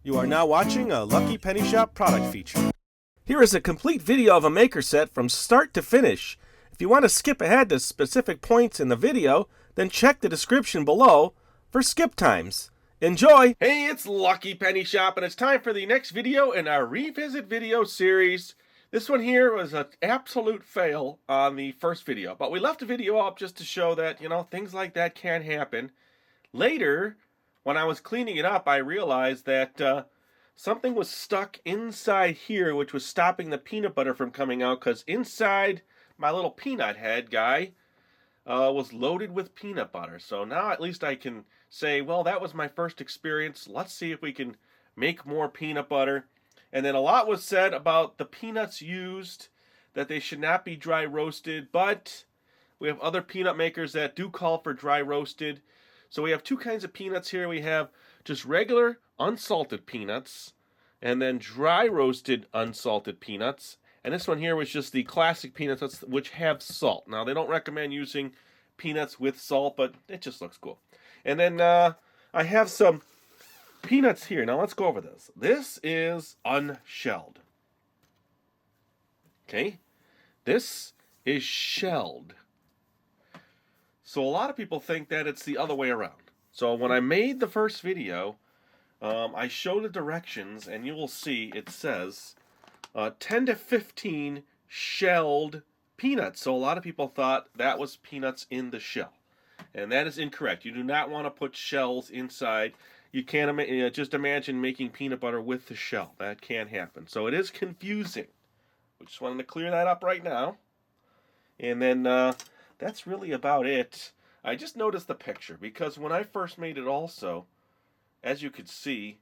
You are now watching a Lucky Penny Shop product feature. Here is a complete video of a maker set from start to finish. If you want to skip ahead to specific points in the video, then check the description below for skip times. Enjoy! Hey, it's Lucky Penny Shop, and it's time for the next video in our revisit video series. This one here was an absolute fail on the first video, but we left the video up just to show that, things like that can happen. Later, when I was cleaning it up, I realized that something was stuck inside here, which was stopping the peanut butter from coming out, because inside my little peanut head guy was loaded with peanut butter. So now at least I can say, well, that was my first experience. Let's see if we can make more peanut butter. And then a lot was said about the peanuts used, that they should not be dry roasted, but we have other peanut makers that do call for dry roasted. So we have two kinds of peanuts here. We have just regular unsalted peanuts and then dry roasted unsalted peanuts. And this one here was just the classic peanuts, which have salt. Now, they don't recommend using peanuts with salt, but it just looks cool. And then I have some peanuts here. Now, let's go over this. This is unshelled. Okay? This is shelled. So a lot of people think that it's the other way around. So when I made the first video, I showed the directions, and you will see it says 10 to 15 shelled peanuts. So a lot of people thought that was peanuts in the shell. And that is incorrect. You do not want to put shells inside. You can't just imagine making peanut butter with the shell. That can't happen. So it is confusing. We just wanted to clear that up right now. And then that's really about it. I just noticed the picture because when I first made it also, as you could see,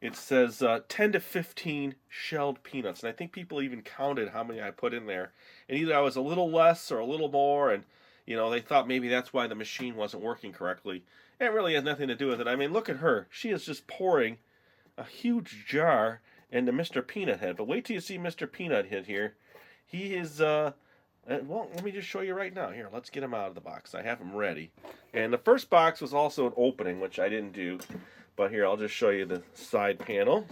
it says 10 to 15 shelled peanuts. And I think people even counted how many I put in there. And either I was a little less or a little more, and they thought maybe that's why the machine wasn't working correctly. It really has nothing to do with it. I mean, look at her. She is just pouring a huge jar into Mr. Peanut Head. But wait till you see Mr. Peanut Head here. He is... well, let me just show you right now. Here, let's get him out of the box. I have him ready. And the first box was also an opening, which I didn't do. But here, I'll just show you the side panel.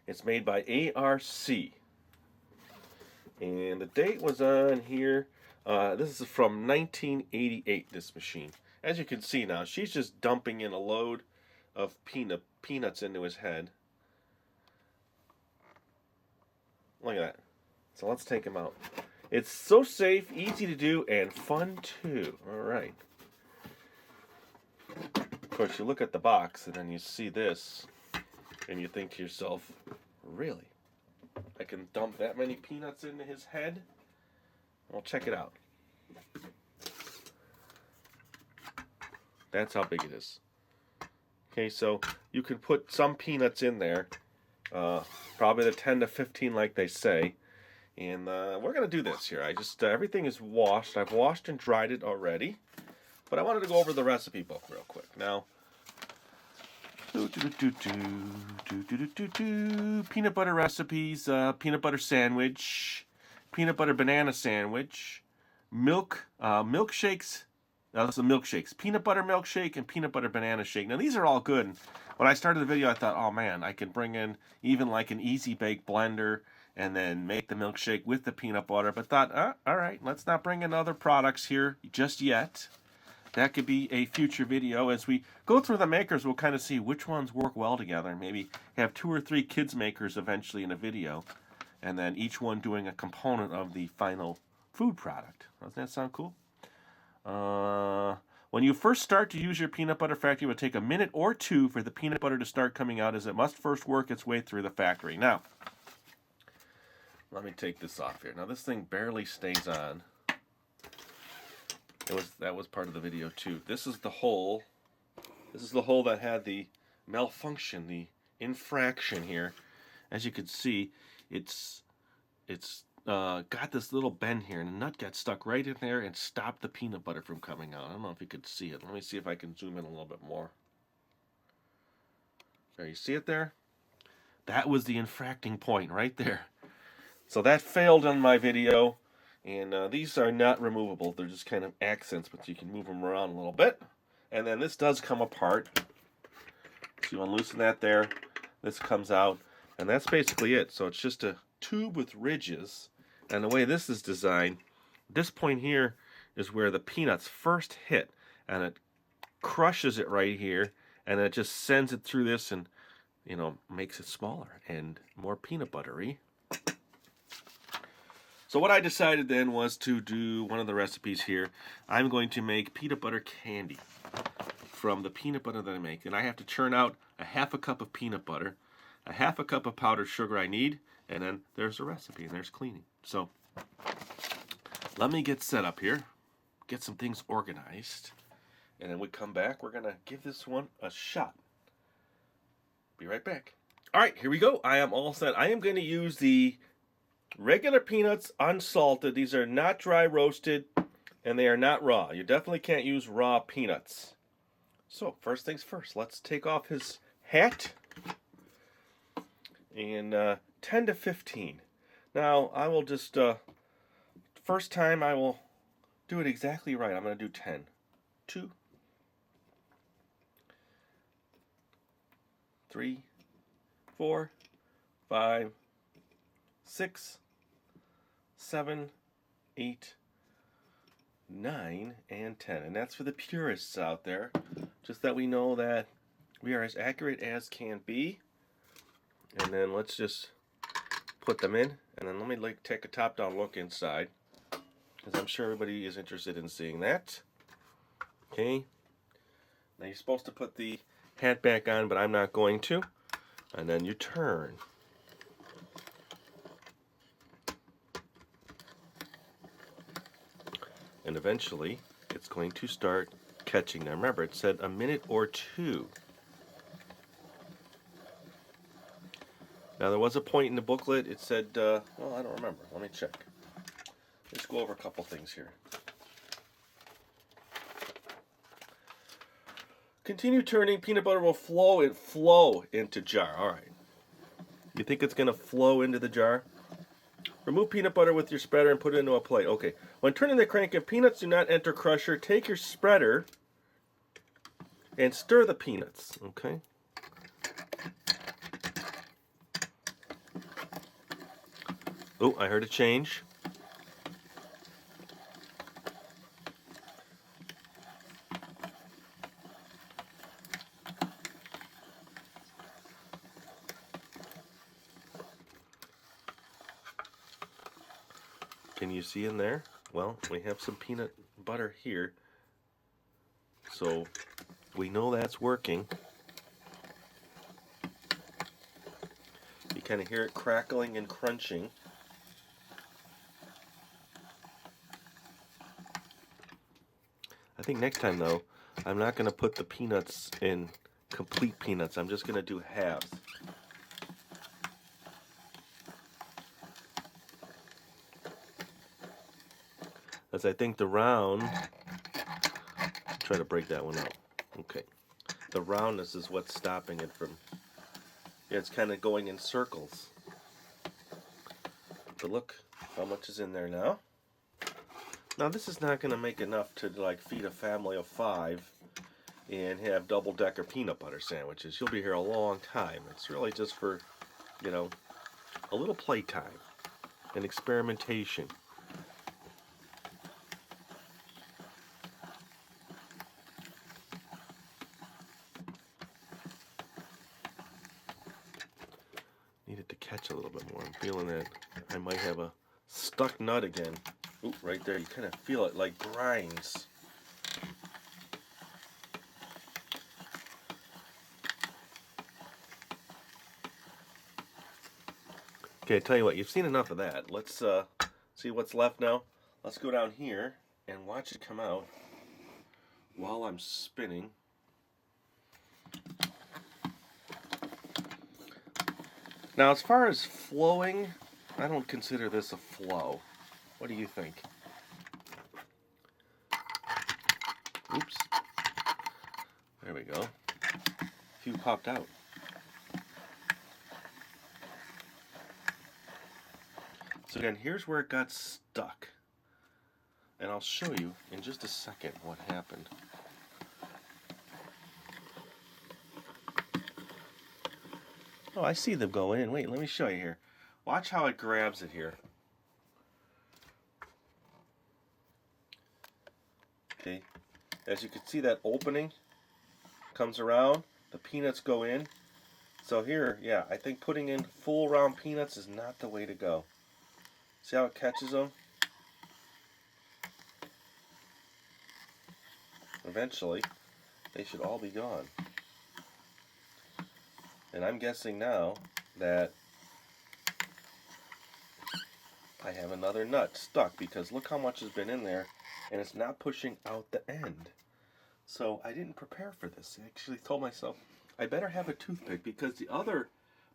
It's made by ARC. And the date was on here. This is from 1988, this machine. As you can see now, she's just dumping in a load of peanuts into his head. Look at that. So let's take him out. It's so safe, easy to do, and fun too. All right. Of course, you look at the box, and then you see this, and you think to yourself, really? I can dump that many peanuts into his head? Well, check it out. That's how big it is. Okay, so you can put some peanuts in there, probably the 10 to 15 like they say. And we're going to do this here. Everything is washed. I've washed and dried it already. But I wanted to go over the recipe book real quick. Now, peanut butter recipes, peanut butter sandwich, peanut butter banana sandwich, milkshakes. Now, this is milkshakes. Peanut butter milkshake and peanut butter banana shake. Now, these are all good. And when I started the video, I thought, oh man, I could bring in even like an easy bake blender and then make the milkshake with the peanut butter. But thought, all right, let's not bring in other products here just yet. That could be a future video. As we go through the makers, we'll kind of see which ones work well together. Maybe have 2 or 3 kids makers eventually in a video. And then each one doing a component of the final food product. Doesn't that sound cool? When you first start to use your peanut butter factory, it would take a minute or 2 for the peanut butter to start coming out, as it must first work its way through the factory. Now, let me take this off here. Now, this thing barely stays on. That was part of the video too. This is the hole. This is the hole that had the malfunction, the infraction here. As you can see, it's got this little bend here, and the nut got stuck right in there and stopped the peanut butter from coming out. I don't know if you could see it. Let me see if I can zoom in a little bit more. There, you see it there? That was the infracting point right there. So that failed on my video, and these are not removable. They're just kind of accents, but you can move them around a little bit. And then this does come apart. So you unloosen that there. This comes out, and that's basically it. So it's just a tube with ridges. And the way this is designed, this point here is where the peanuts first hit, and it crushes it right here, and it just sends it through this and, you know, makes it smaller and more peanut buttery. So what I decided then was to do one of the recipes here. I'm going to make peanut butter candy from the peanut butter that I make. And I have to churn out a half a cup of peanut butter, a half a cup of powdered sugar I need, and then there's the recipe and there's cleaning. So let me get set up here, get some things organized, and then we come back. We're going to give this one a shot. Be right back. All right, here we go. I am all set. I am going to use the regular peanuts, unsalted. These are not dry roasted, and they are not raw. You definitely can't use raw peanuts. So, first things first, let's take off his hat. And 10 to 15. Now, I will just, first time I will do it exactly right. I'm going to do 10. 2, 3, 4, 5, 6, 7, 8, 9, and 10. And that's for the purists out there. Just that we know that we are as accurate as can be. And then let's just put them in. And then let me take a top-down look inside, because I'm sure everybody is interested in seeing that. Okay. Now you're supposed to put the hat back on, but I'm not going to. And then you turn. And eventually it's going to start catching them. Remember, it said a minute or 2. Now, there was a point in the booklet, it said, well, I don't remember. Let me check. Let's go over a couple things here. Continue turning, peanut butter will flow into jar. All right. You think it's going to flow into the jar? Remove peanut butter with your spreader and put it into a plate. Okay. When turning the crank, if peanuts do not enter crusher, take your spreader and stir the peanuts. Okay. Oh, I heard a change. Can you see in there? Well, we have some peanut butter here. So we know that's working. You kind of hear it crackling and crunching. I think next time, though, I'm not going to put the peanuts in complete peanuts. I'm just going to do halves. As I think the round, try to break that one out. Okay. The roundness is what's stopping it from, yeah, it's kind of going in circles. But look how much is in there now. Now this is not going to make enough to like feed a family of 5 and have double-decker peanut butter sandwiches. You'll be here a long time. It's really just for, you know, a little playtime and experimentation. Needed to catch a little bit more. I'm feeling that I might have a stuck nut again. Oop, right there. You kind of feel it like grinds. Okay, I tell you what, you've seen enough of that. Let's see what's left now. Let's go down here and watch it come out while I'm spinning. Now, as far as flowing, I don't consider this a flow. What do you think? Oops. There we go. A few popped out. So again, here's where it got stuck. And I'll show you in just a second what happened. Oh, I see them go in. Wait, let me show you here. Watch how it grabs it here. Okay, as you can see, that opening comes around, the peanuts go in. So here, yeah, I think putting in full round peanuts is not the way to go. See how it catches them? Eventually, they should all be gone. And I'm guessing now that I have another nut stuck, because look how much has been in there and it's not pushing out the end. So I didn't prepare for this. I actually told myself I better have a toothpick, because the other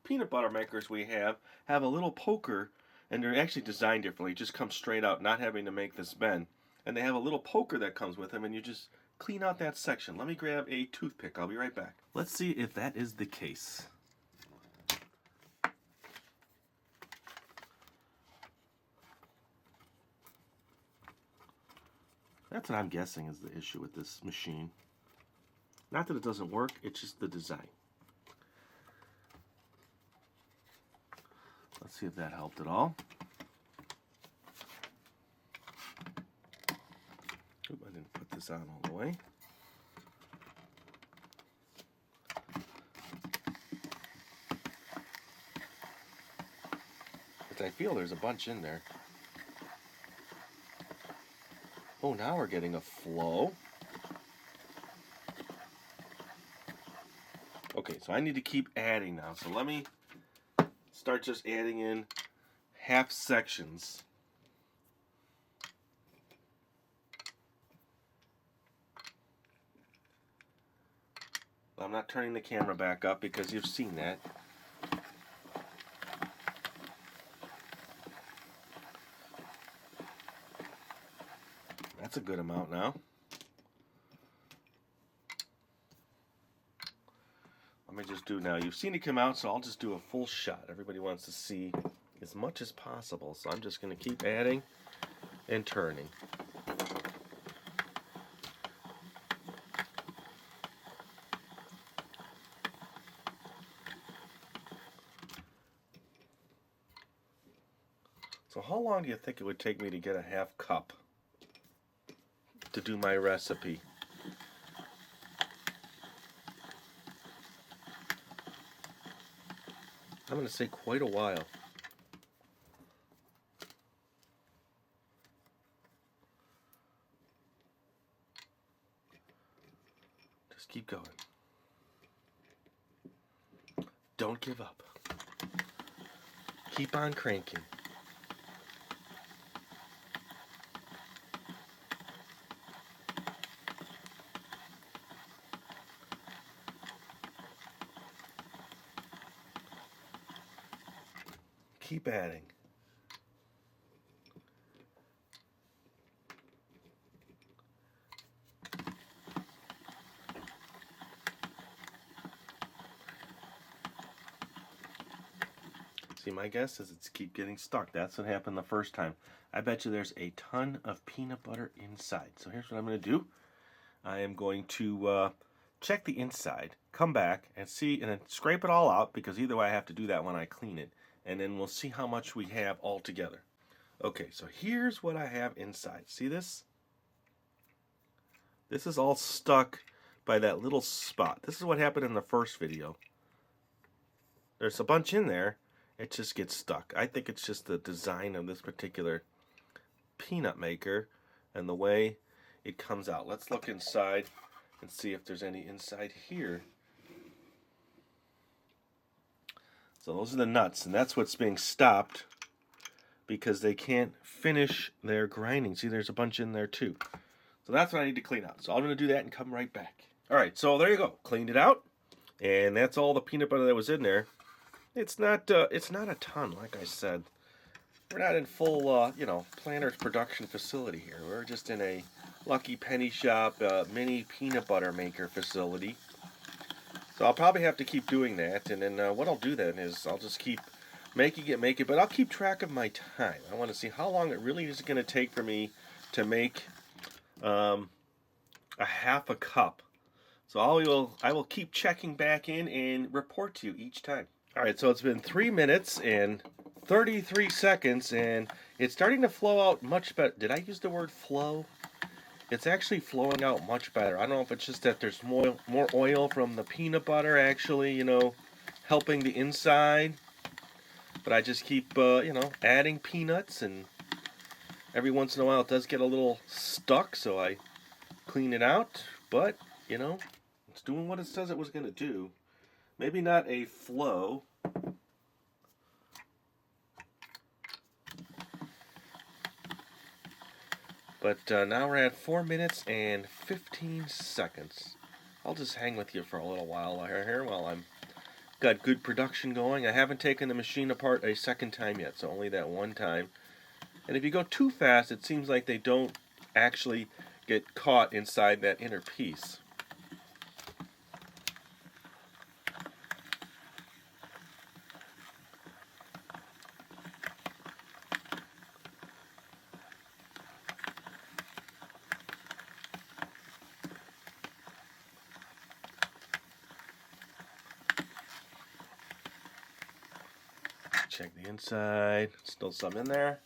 peanut butter makers we have a little poker, and they're actually designed differently. It just comes straight out, not having to make this bend. And they have a little poker that comes with them, and you just clean out that section. Let me grab a toothpick. I'll be right back. Let's see if that is the case. That's what I'm guessing is the issue with this machine. Not that it doesn't work, it's just the design. Let's see if that helped at all. Oop, I didn't put this on all the way. Because I feel there's a bunch in there. Oh, now we're getting a flow. Okay, so I need to keep adding now. So let me start just adding in half sections. I'm not turning the camera back up because you've seen that. That's a good amount now. Let me just do now. You've seen it come out, so I'll just do a full shot. Everybody wants to see as much as possible, so I'm just going to keep adding and turning. So how long do you think it would take me to get a half cup to do my recipe? I'm going to say quite a while. Just keep going. Don't give up. Keep on cranking. Keep adding. See, my guess is it's keep getting stuck. That's what happened the first time. I bet you there's a ton of peanut butter inside. So here's what I'm going to do. I am going to check the inside, come back and see, and then scrape it all out, because either way I have to do that when I clean it. And then we'll see how much we have all together. Okay, so here's what I have inside. See this? This is all stuck by that little spot. This is what happened in the first video. There's a bunch in there. It just gets stuck. I think it's just the design of this particular peanut maker and the way it comes out. Let's look inside and see if there's any inside here. So those are the nuts, and that's what's being stopped because they can't finish their grinding. See, there's a bunch in there too. So that's what I need to clean out. So I'm going to do that and come right back. All right, so there you go. Cleaned it out, and that's all the peanut butter that was in there. It's not a ton, like I said. We're not in full, Planters production facility here. We're just in a Lucky Penny Shop mini peanut butter maker facility. So I'll probably have to keep doing that, and then what I'll do then is I'll just keep making it, but I'll keep track of my time. I want to see how long it really is going to take for me to make a half a cup. So I will keep checking back in and report to you each time. Alright, so it's been 3 minutes and 33 seconds, and it's starting to flow out much better. Did I use the word flow? It's actually flowing out much better. I don't know if it's just that there's more oil from the peanut butter actually, helping the inside. But I just keep, adding peanuts, and every once in a while it does get a little stuck, so I clean it out. But, it's doing what it says it was going to do. Maybe not a flow. But now we're at 4 minutes and 15 seconds. I'll just hang with you for a little while here while I'm got good production going. I haven't taken the machine apart a second time yet, so only that one time. And if you go too fast, it seems like they don't actually get caught inside that inner piece. Check the inside. Still some in there.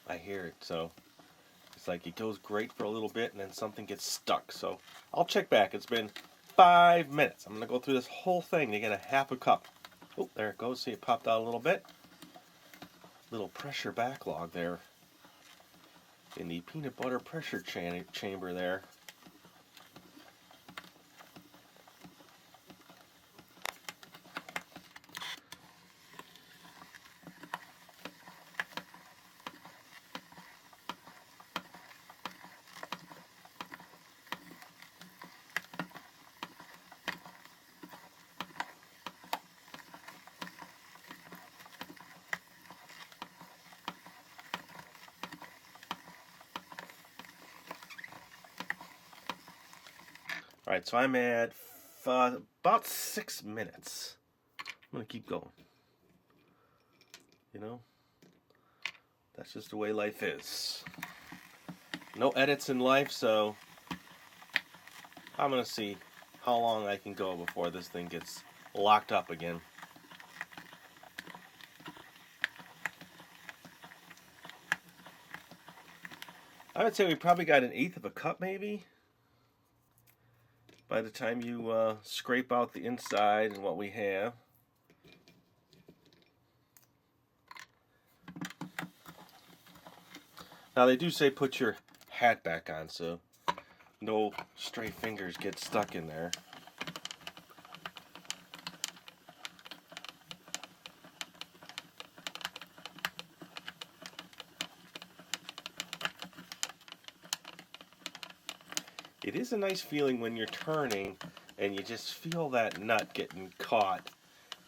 I hear it, so it's like it goes great for a little bit and then something gets stuck. So I'll check back. It's been 5 minutes. I'm going to go through this whole thing to get a half a cup. Oh, there it goes. See, it popped out a little bit. Little pressure backlog there in the peanut butter pressure chamber there. Alright, so I'm at about 6 minutes. I'm going to keep going. That's just the way life is. No edits in life, so I'm going to see how long I can go before this thing gets locked up again. I would say we probably got 1/8 of a cup maybe. By the time you scrape out the inside and what we have. Now they do say put your hat back on so no stray fingers get stuck in there. It is a nice feeling when you're turning and you just feel that nut getting caught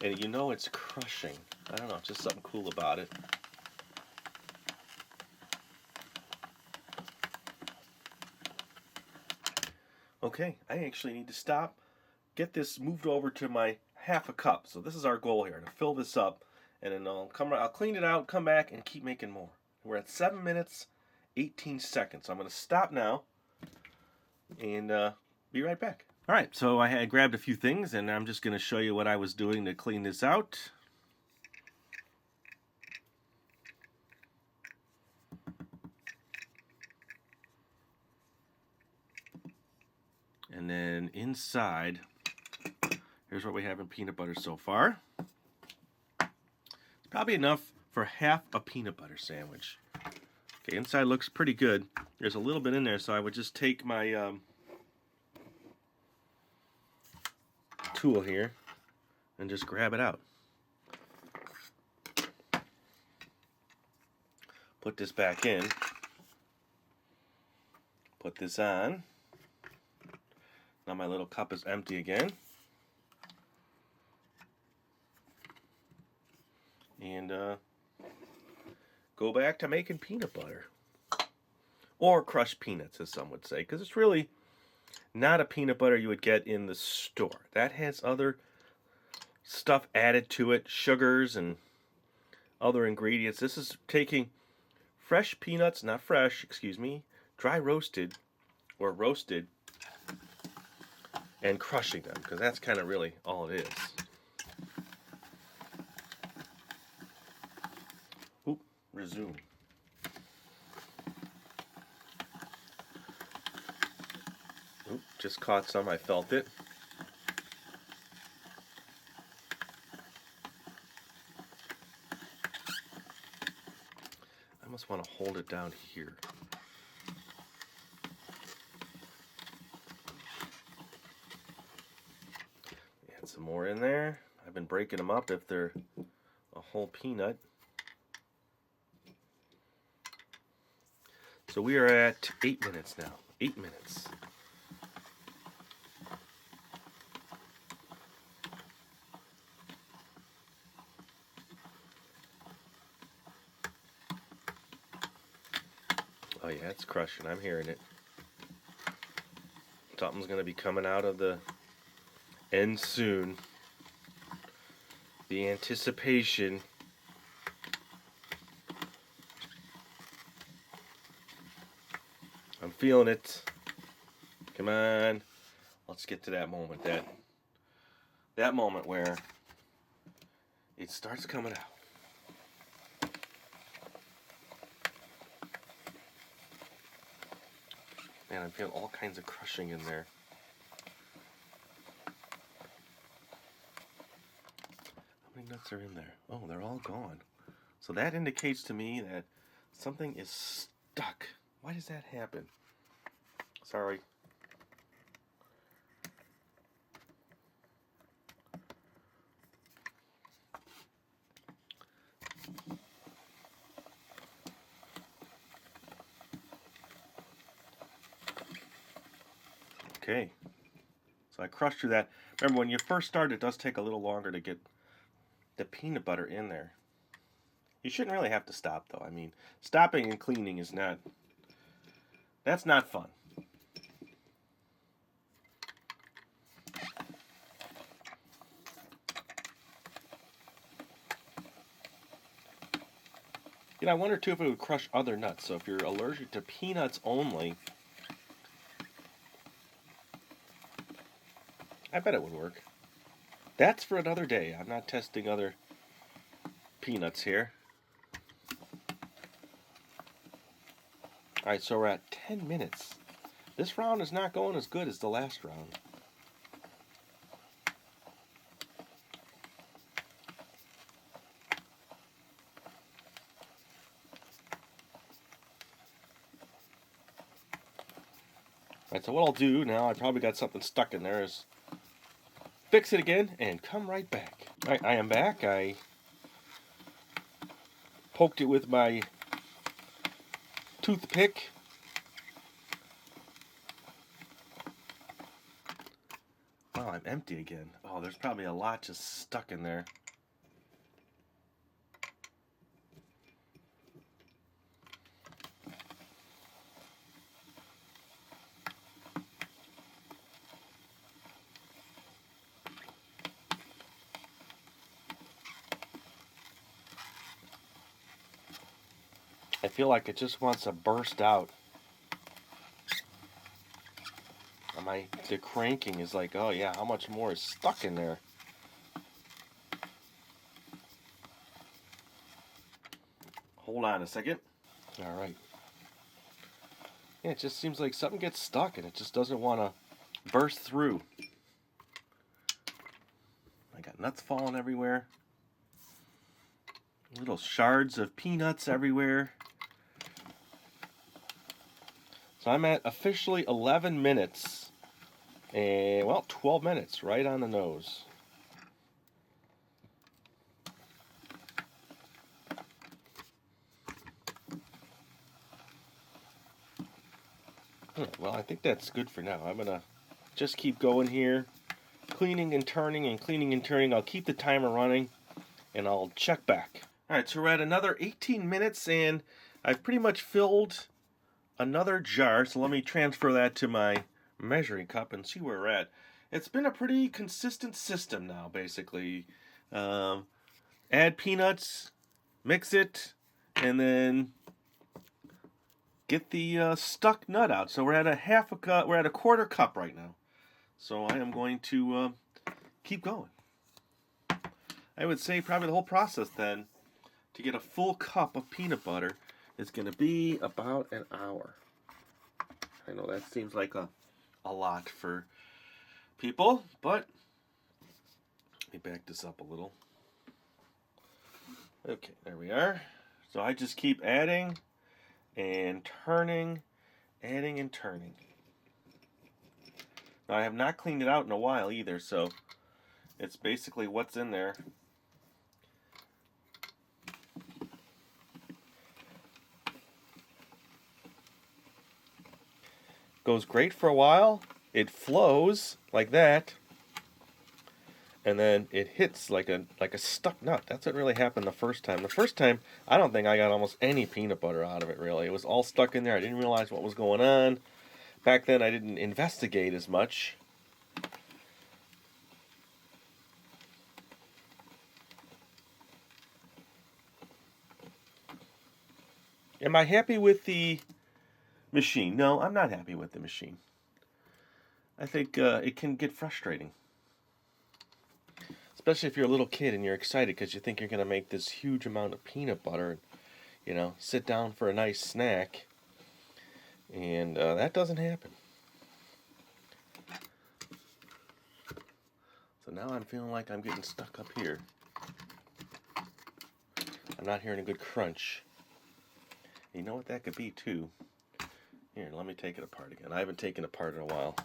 and it's crushing. I don't know, just something cool about it. Okay, I actually need to stop, get this moved over to my half a cup. So this is our goal here, to fill this up, and then I'll clean it out, come back, and keep making more. We're at 7 minutes, 18 seconds. So I'm going to stop now and be right back. All right, so I had grabbed a few things, and I'm just going to show you what I was doing to clean this out. And then inside, here's what we have in peanut butter so far. It's probably enough for half a peanut butter sandwich. Okay, inside looks pretty good. There's a little bit in there, so I would just take my tool here and just grab it out. Put this back in. Put this on. Now my little cup is empty again. And go back to making peanut butter. Or crushed peanuts, as some would say, because it's really not a peanut butter you would get in the store. That has other stuff added to it, sugars and other ingredients. This is taking fresh peanuts, not fresh, excuse me, dry roasted or roasted, and crushing them, because that's kind of really all it is. Oop, resume. Oop, just caught some, I felt it. I almost want to hold it down here. Add some more in there. I've been breaking them up if they're a whole peanut. So we are at 8 minutes now. 8 minutes. Oh yeah, it's crushing. I'm hearing it. Something's going to be coming out of the end soon. The anticipation. I'm feeling it. Come on. Let's get to that moment. That moment where it starts coming out. Man, I'm feeling all kinds of crushing in there. How many nuts are in there? Oh, they're all gone. So that indicates to me that something is stuck. Why does that happen? Sorry. Okay. So I crushed through that. Remember, when you first start, it does take a little longer to get the peanut butter in there. You shouldn't really have to stop, though. I mean, stopping and cleaning is not... That's not fun. You know, I wonder, too, if it would crush other nuts. So if you're allergic to peanuts only, I bet it would work. That's for another day. I'm not testing other peanuts here. Alright, so we're at 10 minutes. This round is not going as good as the last round. Alright, so what I'll do now, I probably got something stuck in there, is fix it again and come right back. Alright, I am back. I poked it with my toothpick. Oh, I'm empty again. Oh, there's probably a lot just stuck in there. I feel like it just wants to burst out. The cranking is like, oh yeah, how much more is stuck in there? Hold on a second. All right. Yeah, it just seems like something gets stuck and it just doesn't want to burst through. I got nuts falling everywhere. Little shards of peanuts everywhere. So I'm at officially 11 minutes. And, well, 12 minutes, right on the nose. Well, I think that's good for now. I'm going to just keep going here. Cleaning and turning and cleaning and turning. I'll keep the timer running and I'll check back. Alright, so we're at another 18 minutes and I've pretty much filled another jar. So let me transfer that to my measuring cup and see where we're at. It's been a pretty consistent system now, basically. Add peanuts, mix it, and then get the stuck nut out. So we're at a half a cup. We're at a quarter cup right now. So I am going to keep going. I would say probably the whole process then to get a full cup of peanut butter is going to be about an hour. I know that seems like a lot for people, but let me back this up a little. Okay, there we are. So I just keep adding and turning, adding and turning. Now I have not cleaned it out in a while either, so it's basically what's in there. Goes great for a while. It flows like that, and then it hits like a stuck nut. That's what really happened the first time. The first time, I don't think I got almost any peanut butter out of it, really. It was all stuck in there. I didn't realize what was going on. Back then, I didn't investigate as much. Am I happy with the machine? No, I'm not happy with the machine. I think it can get frustrating. Especially if you're a little kid and you're excited because you think you're going to make this huge amount of peanut butter, you know, sit down for a nice snack, and that doesn't happen. So now I'm feeling like I'm getting stuck up here. I'm not hearing a good crunch. You know what that could be too? Here, let me take it apart again. I haven't taken it apart in a while.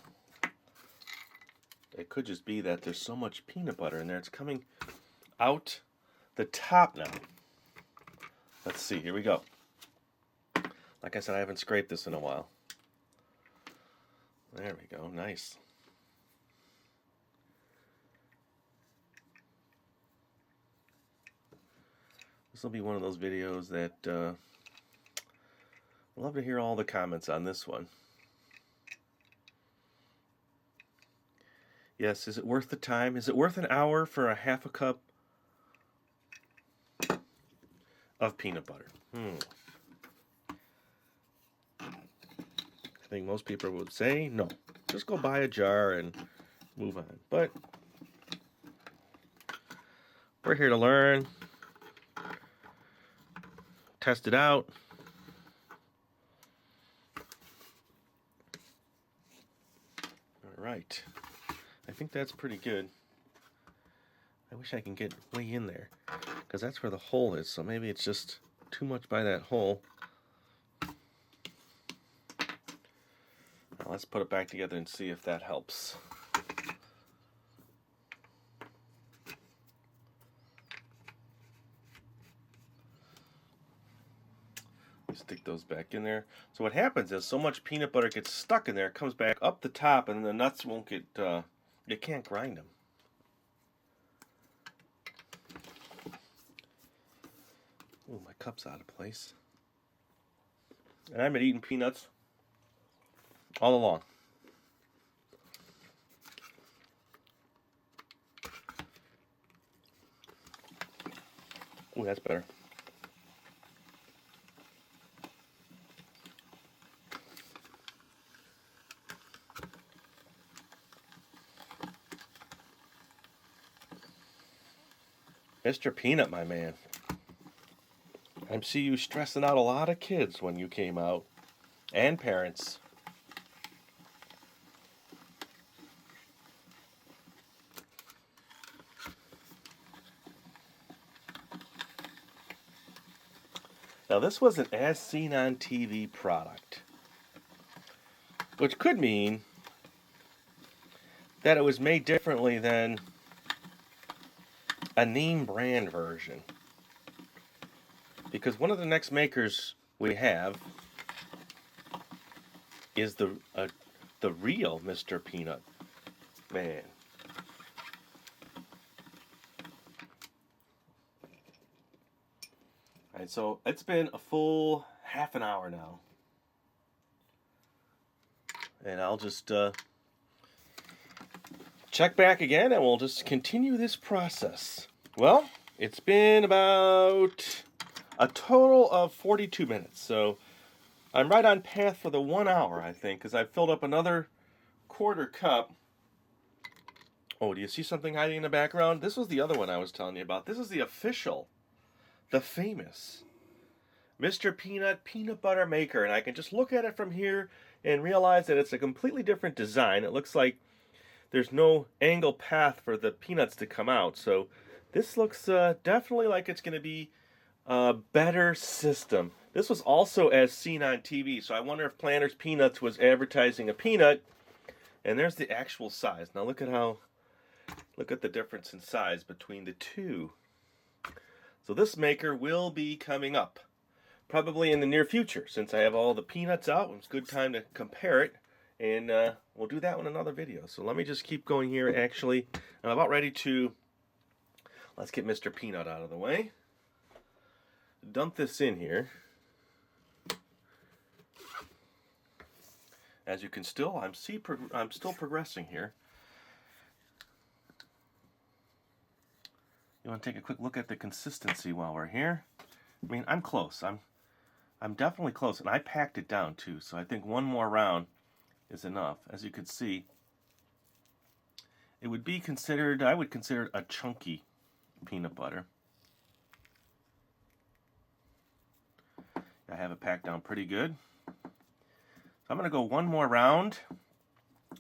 It could just be that there's so much peanut butter in there. It's coming out the top now. Let's see. Here we go. Like I said, I haven't scraped this in a while. There we go. Nice. This will be one of those videos that I'd love to hear all the comments on this one. Yes, is it worth the time? Is it worth an hour for a half a cup of peanut butter? I think most people would say no. Just go buy a jar and move on. But we're here to learn, test it out. All right. I think that's pretty good. I wish I can get way in there, because that's where the hole is, so maybe it's just too much by that hole. Now let's put it back together and see if that helps. Stick those back in there. So what happens is so much peanut butter gets stuck in there, it comes back up the top, and the nuts won't get, you can't grind them. Ooh, my cup's out of place. And I've been eating peanuts all along. Ooh, that's better. Mr. Peanut, my man. I see you stressing out a lot of kids when you came out, and parents. Now this was an as seen on TV product, which could mean that it was made differently than a name brand version, because one of the next makers we have is the real Mr. Peanut Man. Alright, so it's been a full half an hour now, and I'll just check back again, and we'll just continue this process. Well, it's been about a total of 42 minutes. So I'm right on path for the 1 hour, I think, because I've filled up another quarter cup. Oh, do you see something hiding in the background? This was the other one I was telling you about. This is the official, the famous Mr. Peanut peanut butter maker, and I can just look at it from here and realize that it's a completely different design. It looks like there's no angle path for the peanuts to come out, so this looks definitely like it's going to be a better system. This was also as seen on TV, so I wonder if Planters Peanuts was advertising a peanut, and there's the actual size. Now look at the difference in size between the two. So this maker will be coming up probably in the near future, since I have all the peanuts out. It's a good time to compare it, and we'll do that in another video. So let me just keep going here. Actually, I'm about ready to, let's get Mr. Peanut out of the way. Dump this in here. As you can still, I'm still progressing here. You want to take a quick look at the consistency while we're here? I mean, I'm close. I'm definitely close, and I packed it down too, so I think one more round is enough. As you can see, it would be considered, I would consider it a chunky peanut butter. I have it packed down pretty good. So I'm going to go one more round,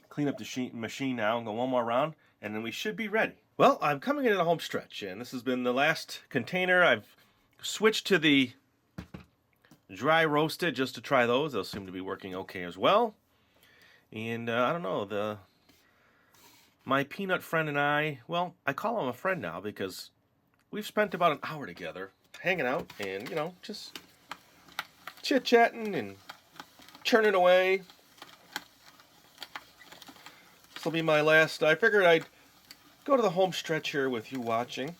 clean up the machine now, and go one more round, and then we should be ready. Well, I'm coming into the home stretch, and this has been the last container. I've switched to the dry roasted just to try those. Those seem to be working okay as well. And I don't know, my peanut friend and I, well, I call him a friend now because we've spent about an hour together hanging out and, you know, just chit-chatting and churning away. This will be my last. I figured I'd go to the home stretch here with you watching.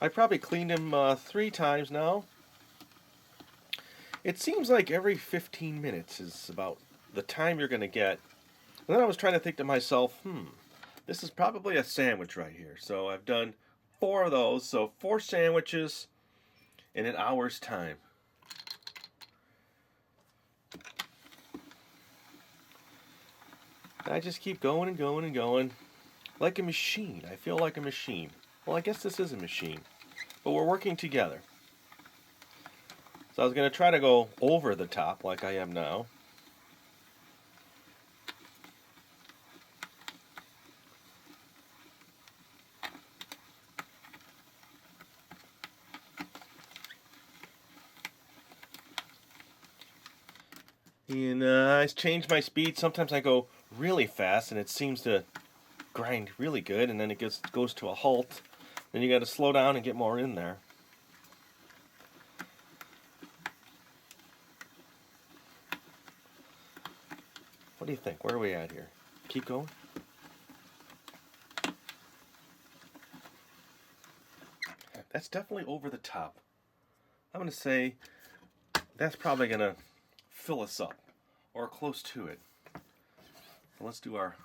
I probably cleaned him 3 times now. It seems like every 15 minutes is about the time you're going to get. And then I was trying to think to myself, this is probably a sandwich right here. So I've done 4 of those, so 4 sandwiches in an hour's time. I just keep going and going and going. Like a machine. I feel like a machine. Well, I guess this is a machine. But we're working together. So I was going to try to go over the top like I am now. And I changed my speed. Sometimes I go really fast and it seems to grind really good, and then it goes to a halt. Then you got to slow down and get more in there. What do you think? Where are we at here? Keep going? That's definitely over the top. I'm going to say that's probably going to fill us up, or close to it. So let's do our...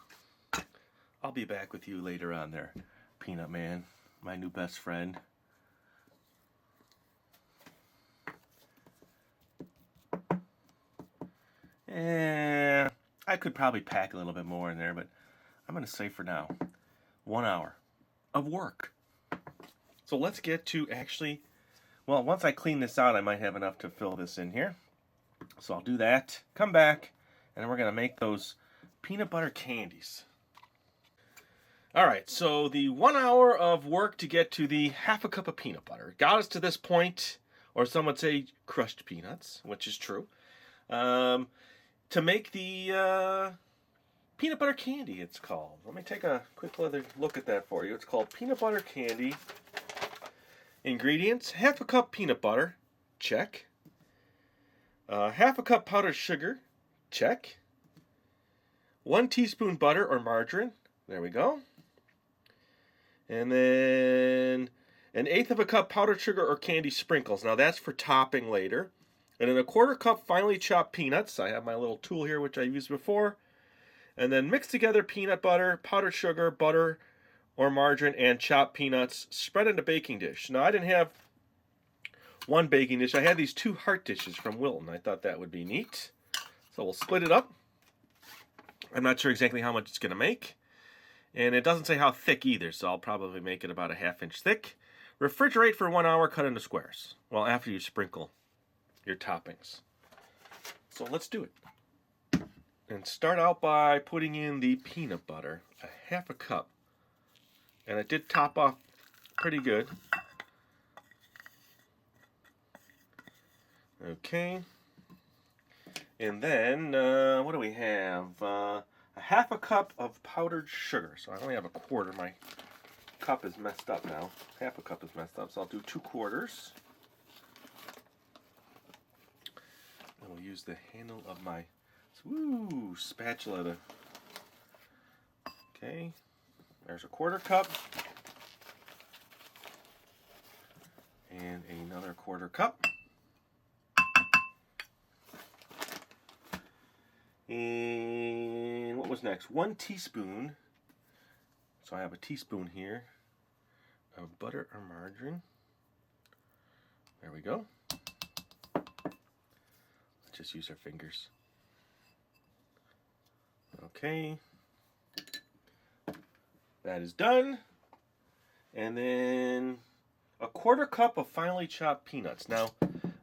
I'll be back with you later on there, Peanut Man, my new best friend. And I could probably pack a little bit more in there, but I'm going to say for now, 1 hour of work. So let's get to actually, well, once I clean this out, I might have enough to fill this in here. So I'll do that, come back, and then we're going to make those peanut butter candies. Alright, so the 1 hour of work to get to the half a cup of peanut butter got us to this point, or some would say crushed peanuts, which is true, to make the peanut butter candy, it's called. Let me take a quick look at that for you. It's called peanut butter candy. Ingredients: half a cup peanut butter, check. Half a cup powdered sugar, check. 1 teaspoon butter or margarine, there we go. And then 1/8 of a cup powdered sugar or candy sprinkles. Now that's for topping later. And then 1/4 cup finely chopped peanuts. I have my little tool here which I used before. And then mix together peanut butter, powdered sugar, butter or margarine, and chopped peanuts. Spread in a baking dish. Now I didn't have one baking dish. I had these 2 heart dishes from Wilton. I thought that would be neat. So we'll split it up. I'm not sure exactly how much it's going to make. And it doesn't say how thick either, so I'll probably make it about a 1/2 inch thick. Refrigerate for 1 hour, cut into squares. Well, after you sprinkle your toppings. So let's do it. And start out by putting in the peanut butter, a 1/2 cup. And it did top off pretty good. Okay. And then, what do we have? A 1/2 cup of powdered sugar. So I only have a 1/4. My cup is messed up now. 1/2 cup is messed up, so I'll do 2/4. And we'll use the handle of my spatula to... Okay. There's a 1/4 cup. And another 1/4 cup. And what was next? 1 teaspoon. So I have a teaspoon here of butter or margarine. There we go. Let's just use our fingers. Okay. That is done. And then a 1/4 cup of finely chopped peanuts. Now,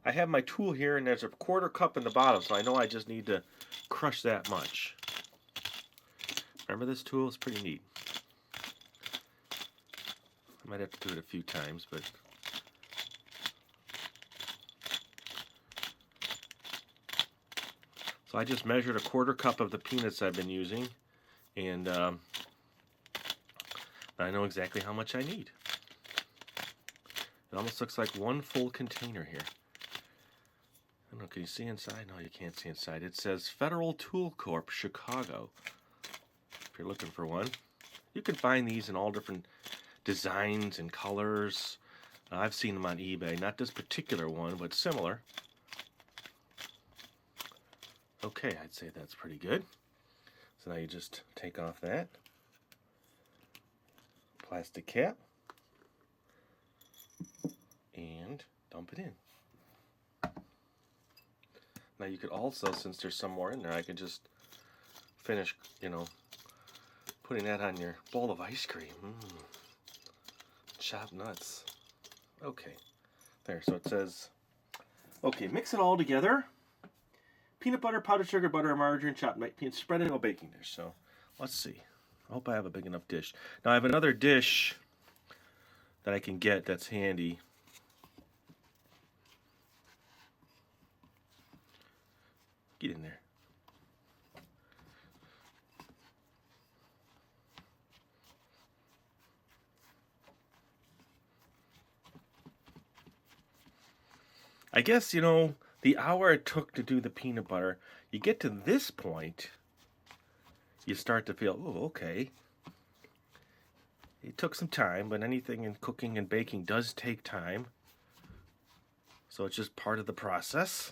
I have my tool here, and there's a 1/4 cup in the bottom, so I know I just need to crush that much. Remember this tool? It's pretty neat. I might have to do it a few times, but... So I just measured a 1/4 cup of the peanuts I've been using, and I know exactly how much I need. It almost looks like 1 full container here. I don't know, can you see inside? No, you can't see inside. It says Federal Tool Corp, Chicago. If you're looking for one. You can find these in all different designs and colors. I've seen them on eBay. Not this particular one, but similar. Okay, I'd say that's pretty good. So now you just take off that plastic cap and dump it in. Now you could also, since there's some more in there, I could just finish, putting that on your bowl of ice cream. Chopped nuts. Okay. There, so it says, okay, mix it all together. Peanut butter, powdered sugar, butter, margarine, chopped peanuts, spread it in a baking dish. So, let's see. I hope I have a big enough dish. Now, I have another dish that I can get that's handy. Get in there. I guess, the hour it took to do the peanut butter, you get to this point, you start to feel, oh, okay. It took some time, but anything in cooking and baking does take time. So it's just part of the process.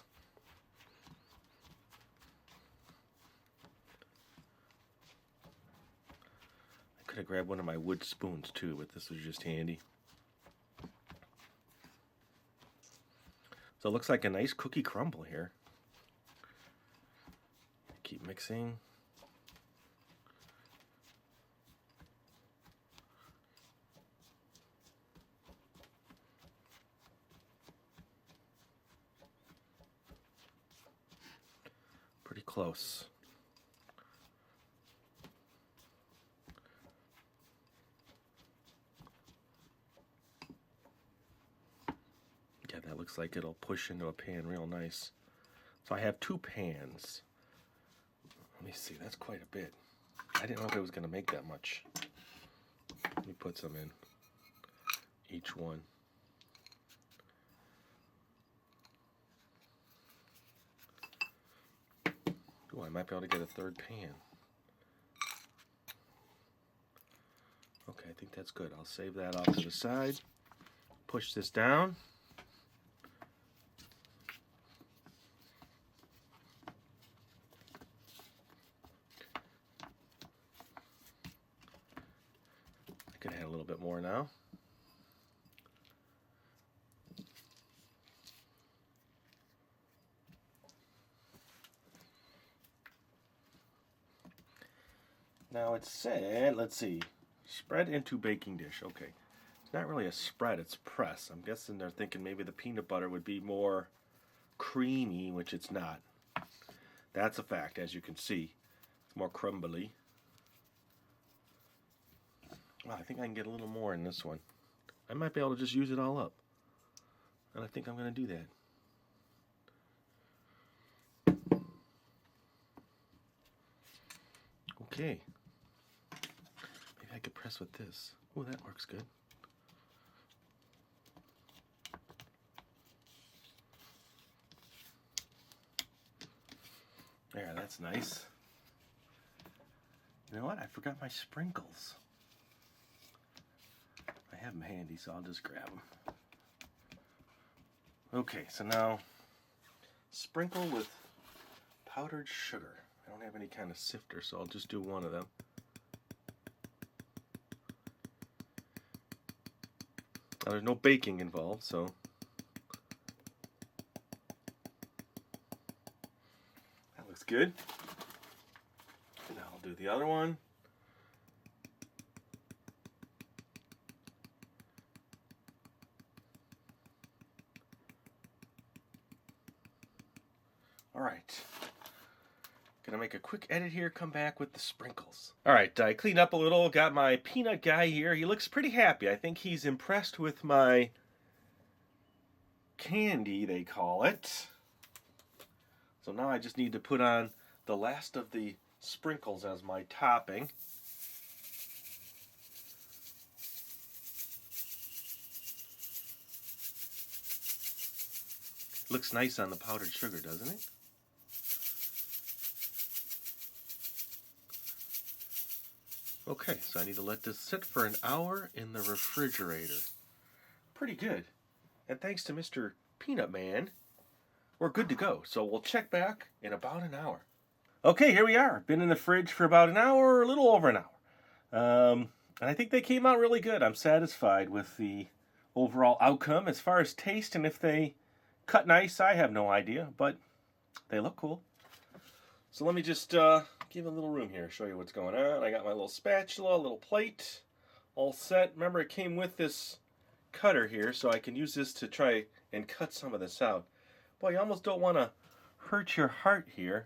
I could have grabbed one of my wood spoons too, but this was just handy. So it looks like a nice cookie crumble here. Keep mixing. Pretty close. Yeah, that looks like it'll push into a pan real nice. So I have 2 pans. Let me see, that's quite a bit. I didn't know if it was going to make that much. Let me put some in each one. Ooh, I might be able to get a 3rd pan. Okay, I think that's good. I'll save that off to the side. Push this down. I could add a little bit more now. Now it said, let's see, spread into baking dish. Okay. It's not really a spread, it's press. I'm guessing they're thinking maybe the peanut butter would be more creamy, which it's not. That's a fact, as you can see. It's more crumbly. Well, I think I can get a little more in this one. I might be able to just use it all up. And I think I'm going to do that. Okay. Maybe I could press with this. Oh, that works good. There, that's nice. You know what? I forgot my sprinkles. I have them handy, so I'll just grab them. Okay, so now sprinkle with powdered sugar. I don't have any kind of sifter, so I'll just do one of them. Now, there's no baking involved, so that looks good. Now I'll do the other one. Alright, gonna make a quick edit here, come back with the sprinkles. Alright, I cleaned up a little, got my peanut guy here. He looks pretty happy. I think he's impressed with my candy, they call it. So now I just need to put on the last of the sprinkles as my topping. Looks nice on the powdered sugar, doesn't it? Okay, so I need to let this sit for an hour in the refrigerator. Pretty good. And thanks to Mr. Peanut Man, we're good to go. So we'll check back in about an hour. Okay, here we are. Been in the fridge for about an hour, a little over an hour. And I think they came out really good. I'm satisfied with the overall outcome. As far as taste and if they cut nice, I have no idea, but they look cool. So let me just give a little room here, show you what's going on. I got my little spatula, a little plate, all set. Remember, it came with this cutter here, so I can use this to try and cut some of this out. Boy, you almost don't want to hurt your heart here.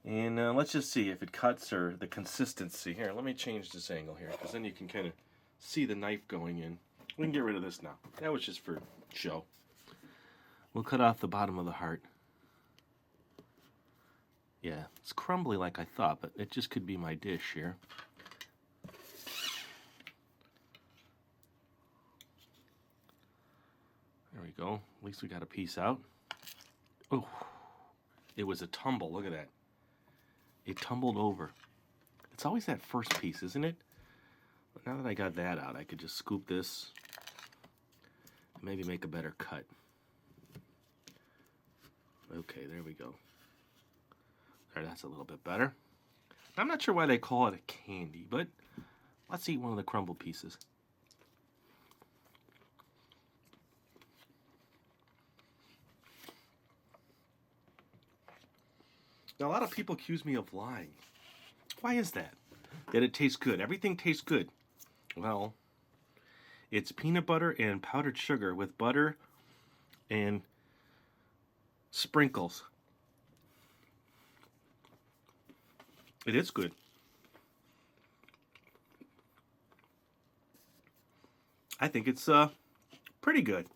And let's just see if it cuts or the consistency. Here, let me change this angle here, because then you can kind of see the knife going in. We can get rid of this now. That was just for show. We'll cut off the bottom of the heart. Yeah, it's crumbly like I thought, but it just could be my dish here. There we go. At least we got a piece out. Oh, it was a tumble. Look at that. It tumbled over. It's always that first piece, isn't it? But now that I got that out, I could just scoop this and maybe make a better cut. Okay, there we go. There, that's a little bit better. I'm not sure why they call it a candy, but let's eat one of the crumbled pieces. Now, a lot of people accuse me of lying. Why is that? That it tastes good. Everything tastes good. Well, it's peanut butter and powdered sugar with butter and sprinkles. It is good. I think it's pretty good.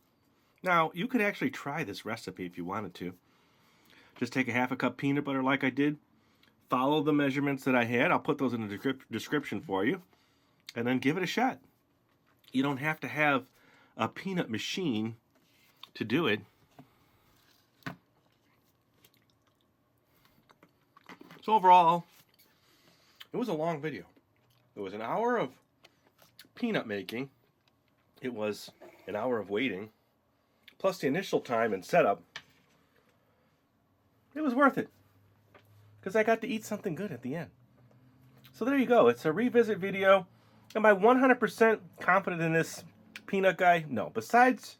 Now, you could actually try this recipe if you wanted to. Just take a half a cup peanut butter like I did. Follow the measurements that I had. I'll put those in the description for you. And then give it a shot. You don't have to have a peanut machine to do it. So overall, it was a long video. It was an hour of peanut making. It was an hour of waiting. Plus the initial time and setup. It was worth it. Because I got to eat something good at the end. So there you go. It's a revisit video. Am I 100% confident in this peanut guy? No. Besides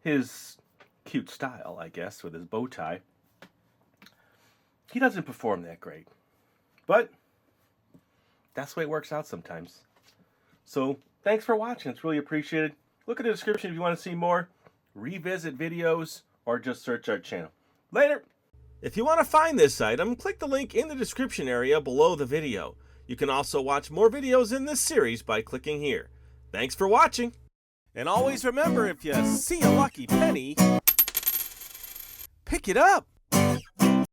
his cute style, I guess, with his bow tie, he doesn't perform that great. But that's the way it works out sometimes. So thanks for watching. It's really appreciated. Look at the description if you want to see more, revisit videos, or just search our channel. Later! If you want to find this item, click the link in the description area below the video. You can also watch more videos in this series by clicking here. Thanks for watching! And always remember, if you see a lucky penny, pick it up!